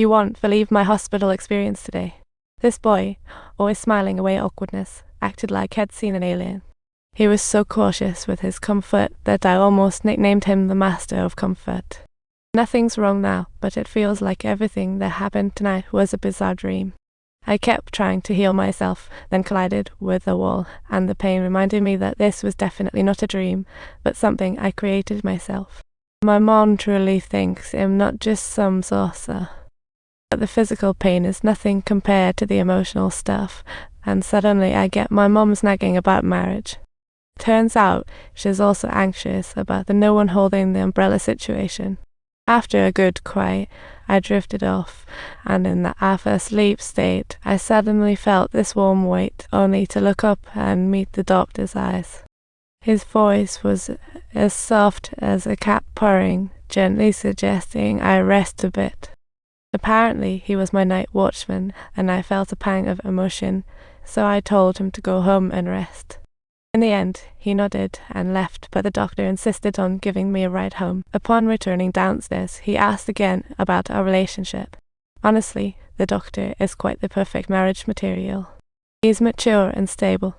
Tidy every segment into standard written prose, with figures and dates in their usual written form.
You won't believe my hospital experience today. This boy, always smiling away at awkwardness, acted like he'd seen an alien. He was so cautious with his comfort that I almost nicknamed him the Master of Comfort. Nothing's wrong now, but it feels like everything that happened tonight was a bizarre dream. I kept trying to heal myself, then collided with a wall, and the pain reminded me that this was definitely not a dream, but something I created myself. My mom truly thinks I'm not just some saucer. But the physical pain is nothing compared to the emotional stuff, and suddenly I get my mom's nagging about marriage. Turns out she's also anxious about the no one holding the umbrella situation. After a good cry, I drifted off, and in that half-asleep state, I suddenly felt this warm weight, only to look up and meet the doctor's eyes. His voice was as soft as a cat purring, gently suggesting I rest a bit. Apparently, he was my night watchman, and I felt a pang of emotion, so I told him to go home and rest. In the end, he nodded and left, but the doctor insisted on giving me a ride home. Upon returning downstairs, he asked again about our relationship. Honestly, the doctor is quite the perfect marriage material. He's mature and stable,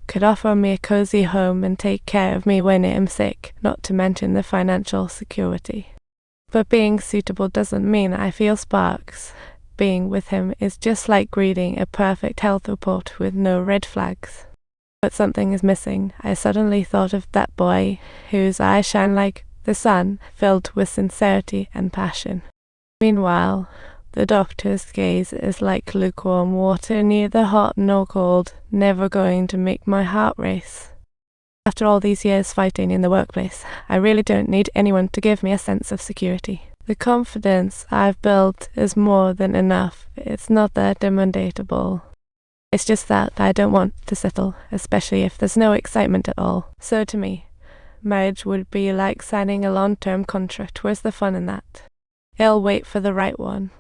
could offer me a cozy home and take care of me when I'm sick, not to mention the financial security. But being suitable doesn't mean I feel sparks. Being with him is just like reading a perfect health report with no red flags. But something is missing. I suddenly thought of that boy whose eyes shine like the sun, filled with sincerity and passion. Meanwhile, the doctor's gaze is like lukewarm water, neither hot nor cold, never going to make my heart race. After all these years fighting in the workplace, I really don't need anyone to give me a sense of security. The confidence I've built is more than enough. It's not that demonstrable. It's just that I don't want to settle, especially if there's no excitement at all. So to me, marriage would be like signing a long-term contract. Where's the fun in that? I'll wait for the right one.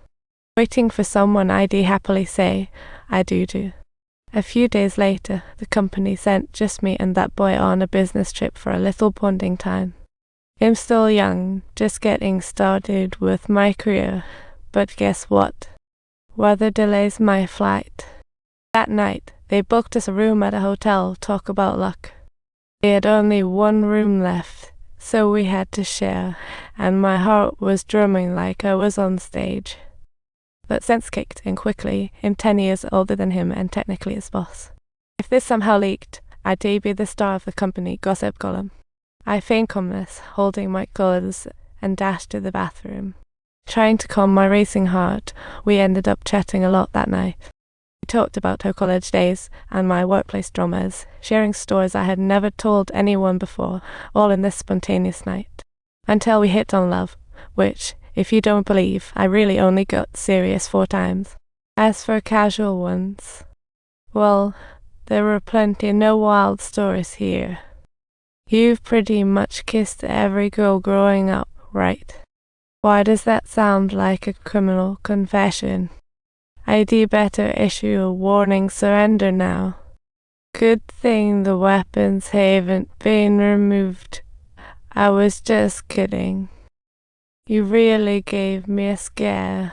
Waiting for someone I'd happily say, I do. A few days later, the company sent just me and that boy on a business trip for a little bonding time. I'm still young, just getting started with my career, but guess what? Weather delays my flight. That night, they booked us a room at a hotel. Talk about luck. They had only one room left, so we had to share, and my heart was drumming like I was on stage. But sense kicked in quickly. I'm 10 years older than him and technically his boss. If this somehow leaked, I'd be the star of the company gossip column. I feigned calmness, holding my clothes, and dashed to the bathroom. Trying to calm my racing heart, we ended up chatting a lot that night. We talked about her college days and my workplace dramas, sharing stories I had never told anyone before, all in this spontaneous night. Until we hit on love, which, if you don't believe, I really only got serious 4 times. As for casual ones, well, there were plenty, no wild stories here. You've pretty much kissed every girl growing up, right? Why does that sound like a criminal confession? I'd better issue a warning surrender now. Good thing the weapons haven't been removed. I was just kidding. You really gave me a scare.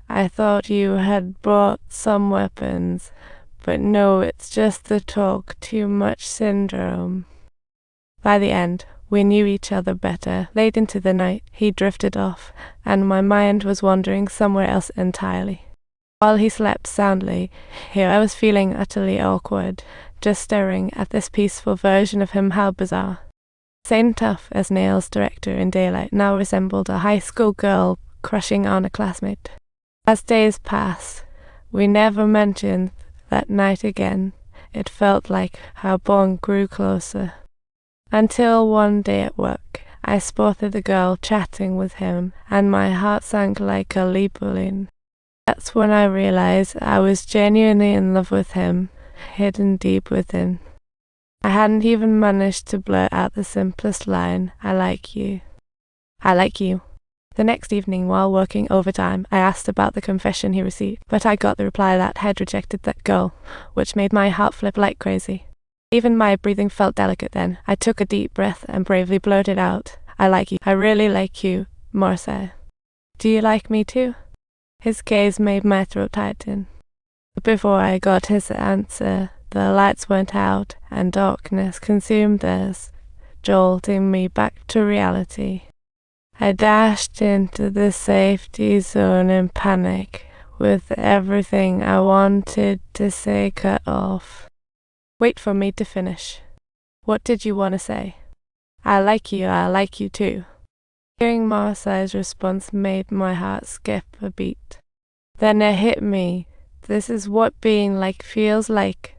I thought you had brought some weapons, but no, it's just the talk too much syndrome. By the end, we knew each other better. Late into the night, he drifted off, and my mind was wandering somewhere else entirely. While he slept soundly, here I was feeling utterly awkward, just staring at this peaceful version of him. How bizarre. Sane tough as nails director in Daylight now resembled a high school girl crushing on a classmate. As days passed, we never mentioned that night again. It felt like our bond grew closer. Until one day at work, I spotted the girl chatting with him, and my heart sank like a lead balloon. That's when I realized I was genuinely in love with him, hidden deep within. I hadn't even managed to blurt out the simplest line, I like you. I like you. The next evening, while working overtime, I asked about the confession he received, but I got the reply that had rejected that girl, which made my heart flip like crazy. Even my breathing felt delicate then. I took a deep breath and bravely blurted out, I like you. I really like you, Marcel. Do you like me too? His gaze made my throat tighten. Before I got his answer, the lights went out and darkness consumed us, jolting me back to reality. I dashed into the safety zone in panic, with everything I wanted to say cut off. Wait for me to finish. What did you want to say? I like you too. Hearing Marseille's response made my heart skip a beat. Then it hit me. This is what being like feels like.